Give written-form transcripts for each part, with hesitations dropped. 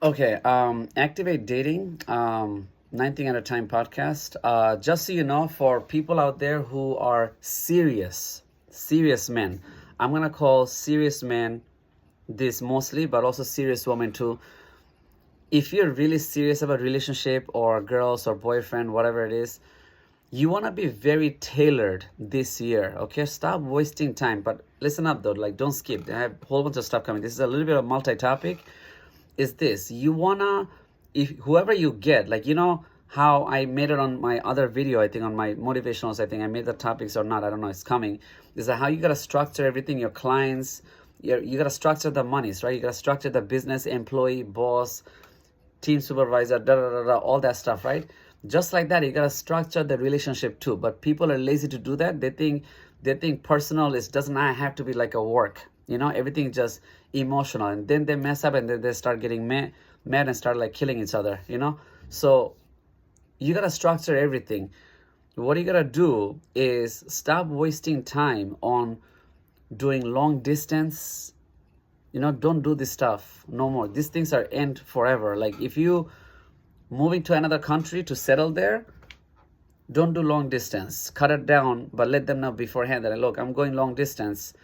Okay, Activate Dating, 19 at a Time podcast. Just so you know, for people out there who are serious men, I'm gonna call serious men this mostly, but also serious women too. If you're really serious about relationship or girls or boyfriend, whatever it is, you want to be very tailored this year. Okay, stop wasting time. But listen up though, like don't skip. I have a whole bunch of stuff coming. This is a little bit of multi-topic. Is this you wanna, if whoever you get, like how I made it on my other video, I think on my motivationals, I think I made the topics or not, I don't know, it's coming. Is that how you gotta structure everything, your clients, you gotta structure the monies, right? You gotta structure the business, employee, boss, team supervisor, all that stuff, right? Just like that, you gotta structure the relationship too. But people are lazy to do that. They think personal is does not have to be like a work. Everything just emotional, and then they mess up, and then they start getting mad and start like killing each other. So you gotta structure everything. What you gotta do is stop wasting time on doing long distance. Don't do this stuff no more. These things are end forever. Like if you moving to another country to settle there, don't do long distance. Cut it down, but let them know beforehand that look, I'm going long distance.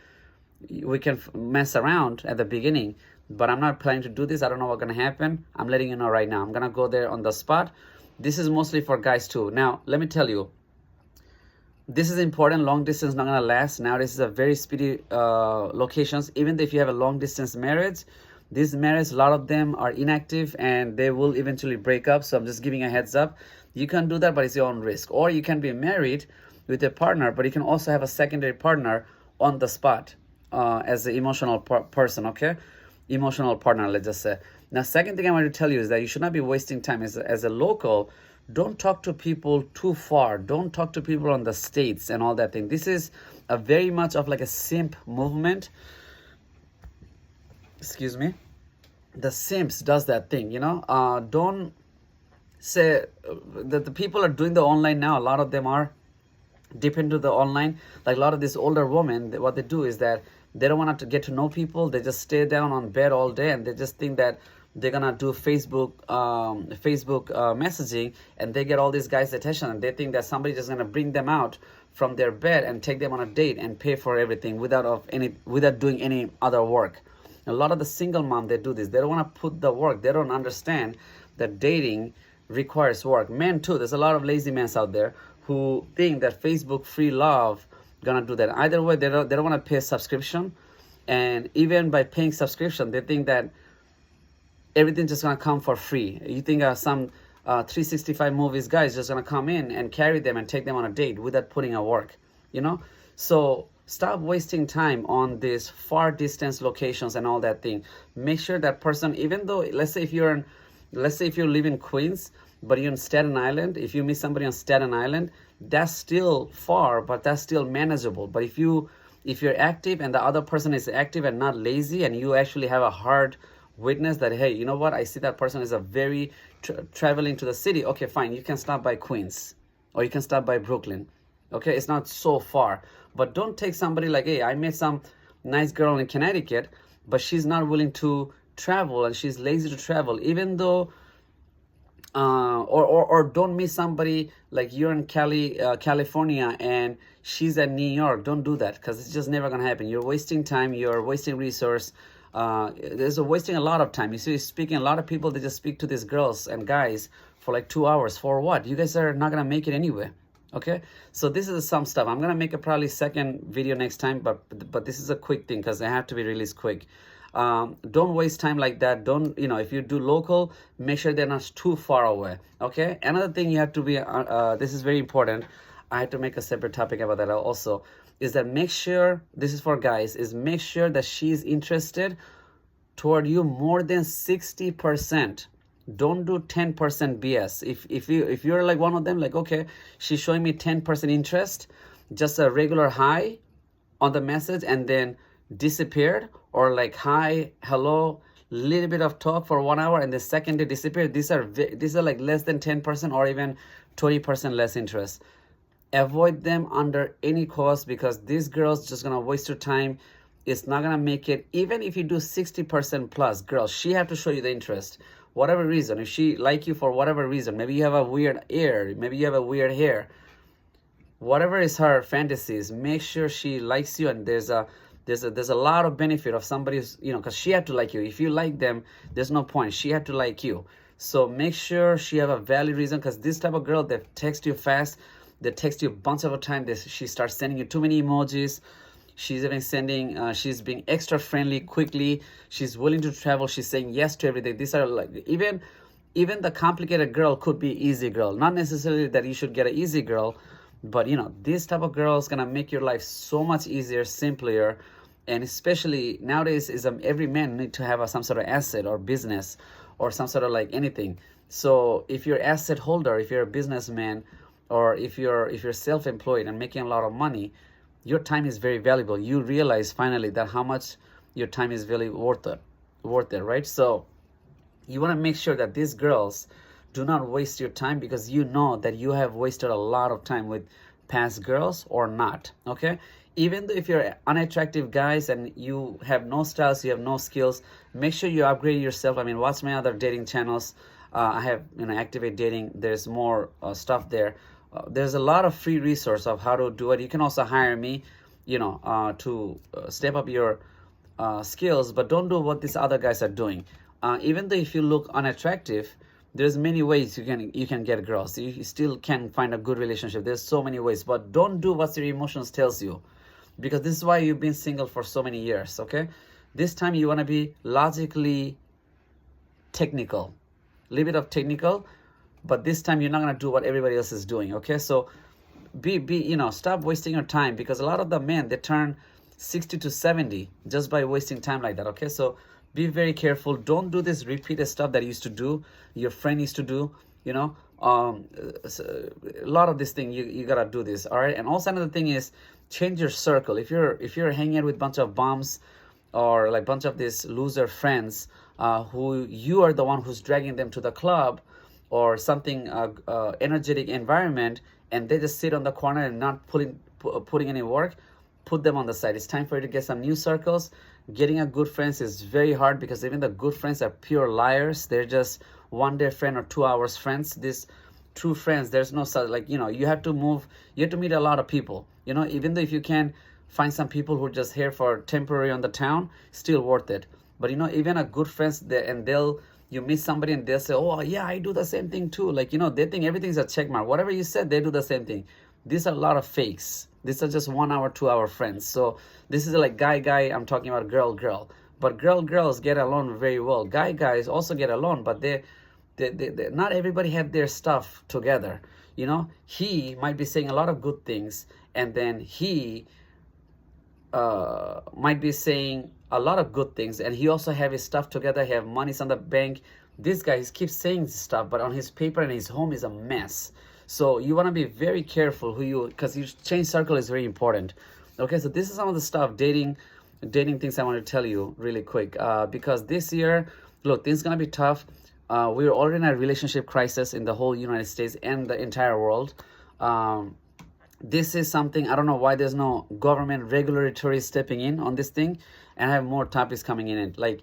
We can mess around at the beginning, but I'm not planning to do this. I don't know what's going to happen. I'm letting you know right now. I'm going to go there on the spot. This is mostly for guys too. Now, let me tell you, this is important. Long distance not going to last. Now, this is a very speedy locations. Even if you have a long distance marriage, these marriages, a lot of them are inactive and they will eventually break up. So I'm just giving a heads up. You can do that, but it's your own risk. Or you can be married with a partner, but you can also have a secondary partner on the spot as an emotional person, okay? Emotional partner, let's just say. Now, second thing I want to tell you is that you should not be wasting time. As a local, don't talk to people too far. Don't talk to people on the states and all that thing. This is a very much of like a simp movement. Excuse me. The simps does that thing, don't say that the people are doing the online now. A lot of them are deep into the online. Like a lot of these older women, what they do is that they don't want to get to know people. They just stay down on bed all day, and they just think that they're gonna do Facebook messaging, and they get all these guys' attention, and they think that somebody's just gonna bring them out from their bed and take them on a date and pay for everything without doing any other work. A lot of the single mom, they do this. They don't want to put the work. They don't understand that dating requires work. Men too. There's a lot of lazy men out there who think that Facebook free love gonna do that. Either way, they don't want to pay a subscription, and even by paying subscription, they think that everything's just gonna come for free. You think some 365 movies guys just gonna come in and carry them and take them on a date without putting a work, So stop wasting time on these far distance locations and all that thing. Make sure that person, even though let's say if you live in Queens, but you're in Staten Island, if you meet somebody on Staten Island, that's still far, but that's still manageable. But if you're active and the other person is active and not lazy, and you actually have a hard witness that, hey, you know what, I see that person is a very traveling to the city. Okay, fine, you can stop by Queens or you can stop by Brooklyn. Okay, it's not so far. But don't take somebody like, hey, I met some nice girl in Connecticut, but she's not willing to travel and she's lazy to travel, even though or don't meet somebody like you're in California and she's at New York. Don't do that, because it's just never gonna happen. You're wasting time. You're wasting resource. There's wasting a lot of time. You see, speaking, a lot of people, they just speak to these girls and guys for like 2 hours. For what? You guys are not gonna make it anyway. Okay, so this is some stuff. I'm gonna make a probably second video next time, but this is a quick thing because they have to be released quick. Don't waste time like that. Don't, if you do local, make sure they're not too far away. Okay, another thing you have to be this is very important. I had to make a separate topic about that also, is that make sure, this is for guys, is make sure that she's interested toward you more than 60%. Don't do 10% BS. If you're like one of them, like, okay, she's showing me 10% interest, just a regular hi on the message and then disappeared, or like hi, hello, little bit of talk for 1 hour and the second day disappeared. These are like less than 10% or even 20% less interest. Avoid them under any cost, because these girls just gonna waste your time. it's not gonna make it. Even if you do 60% plus, girls, she have to show you the interest. Whatever reason, if she like you for whatever reason, maybe you have a weird ear, maybe you have a weird hair, whatever is her fantasies, make sure she likes you. And there's a lot of benefit of somebody's, because she had to like you. If you like them, there's no point. She had to like you. So make sure she have a valid reason, because this type of girl that text you fast, they text you a bunch of the time, she starts sending you too many emojis. She's even sending, she's being extra friendly quickly. She's willing to travel. She's saying yes to everything. These are like, even the complicated girl could be easy girl. Not necessarily that you should get an easy girl, but this type of girl is gonna make your life so much easier, simpler. And especially nowadays, every man need to have some sort of asset or business or some sort of like anything. So if you're asset holder, if you're a businessman, or if you're self-employed and making a lot of money, your time is very valuable. You realize finally that how much your time is really worth it, right? So you want to make sure that these girls do not waste your time, because you know that you have wasted a lot of time with past girls or not, okay? Even though if you're unattractive guys and you have no styles, you have no skills, make sure you upgrade yourself. I mean, watch my other dating channels. I have, Activate Dating. There's more stuff there. There's a lot of free resource of how to do it. You can also hire me, to step up your skills, but don't do what these other guys are doing. Even though if you look unattractive, there's many ways you can get girls. You still can find a good relationship. There's so many ways, but don't do what your emotions tells you, because this is why you've been single for so many years. Okay, this time you want to be logically technical, a little bit of technical, but this time you're not going to do what everybody else is doing. Okay, so stop wasting your time, because a lot of the men, they turn 60 to 70 just by wasting time like that. Okay, so be very careful. Don't do this repeated stuff that you used to do, your friend used to do. A lot of this thing, you gotta do this. All right. And also another thing is, change your circle. If you're hanging out with a bunch of bums or like bunch of these loser friends, who you are the one who's dragging them to the club or something, energetic environment, and they just sit on the corner and not putting any work, put them on the side. It's time for you to get some new circles. Getting a good friends is very hard, because even the good friends are pure liars. They're just 1 day friend or 2 hours friends. These true friends, there's no such, like, you have to meet a lot of people. Even though if you can find some people who are just here for temporary on the town, still worth it. But even a good friends, you meet somebody and they'll say, oh yeah, I do the same thing too. Like, they think everything's a check mark. Whatever you said, they do the same thing. These are a lot of fakes. These are just 1 hour, 2 hour friends. So this is like guy, I'm talking about girl. But girls get along very well. Guys also get along, but they not everybody have their stuff together. He might be saying a lot of good things, and then he might be saying a lot of good things, and he also have his stuff together. He have monies on the bank. This guy, he keeps saying stuff, but on his paper and his home is a mess. So you want to be very careful because your change circle is very important. Okay, so this is some of the stuff, dating things I want to tell you really quick, because this year, look, things gonna be tough. We're already in a relationship crisis in the whole United States and the entire world. This is something, I don't know why there's no government regulatory stepping in on this thing, and I have more topics coming in it. Like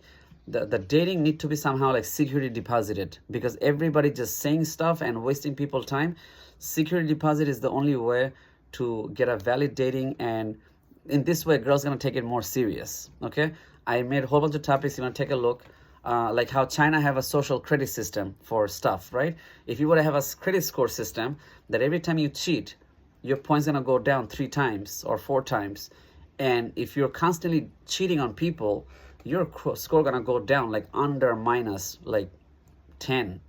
the dating need to be somehow like security deposited, because everybody just saying stuff and wasting people's time. Security deposit is the only way to get a valid dating, and in this way, girls gonna take it more serious. Okay, I made a whole bunch of topics. You want to take a look, like how China have a social credit system for stuff, right? If you were to have a credit score system that every time you cheat, your points gonna go down 3 times or 4 times, and if you're constantly cheating on people, your score gonna go down like under minus like 10.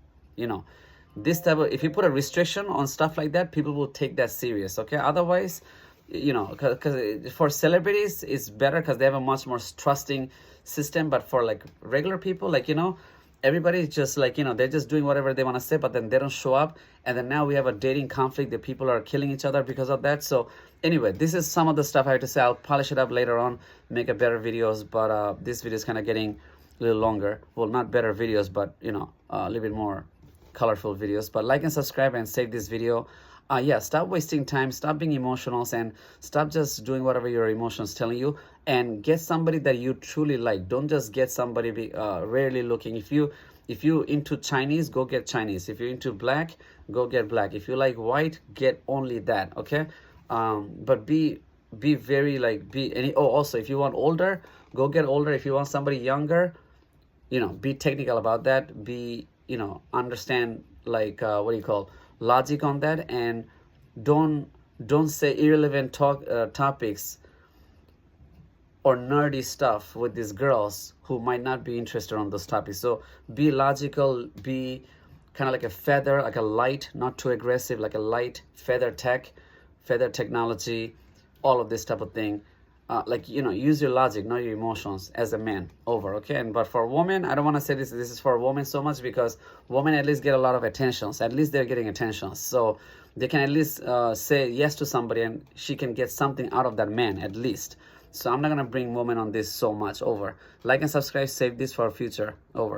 This type of, if you put a restriction on stuff like that, people will take that serious. Okay, otherwise, because for celebrities it's better because they have a much more trusting system, but for like regular people, like everybody's just like they're just doing whatever they want to say, but then they don't show up, and then now we have a dating conflict that people are killing each other because of that. So anyway, this is some of the stuff I have to say. I'll polish it up later on, make a better videos, but this video is kind of getting a little longer. Well, not better videos, but a little bit more colorful videos. But like and subscribe and save this video. Yeah, stop wasting time, stop being emotional, and stop just doing whatever your emotions telling you. and get somebody that you truly like. Don't just get somebody rarely looking. If you into Chinese, go get Chinese. If you're into black, go get black. If you like white, get only that. Okay. But be very like be any. Oh, also, if you want older, go get older. If you want somebody younger, be technical about that. Be, understand, like, what do you call, logic on that. And don't say irrelevant topics or nerdy stuff with these girls who might not be interested on those topics. So be logical, be kind of like a feather, like a light, not too aggressive, like a light feather technology, all of this type of thing. Like, use your logic, not your emotions as a man. Over. Okay. And but for women, I don't want to say this is for women so much, because women at least get a lot of attentions. At least they're getting attentions, so they can at least say yes to somebody, and she can get something out of that man at least. So I'm not gonna bring women on this so much. Over. Like and subscribe, save this for future. Over.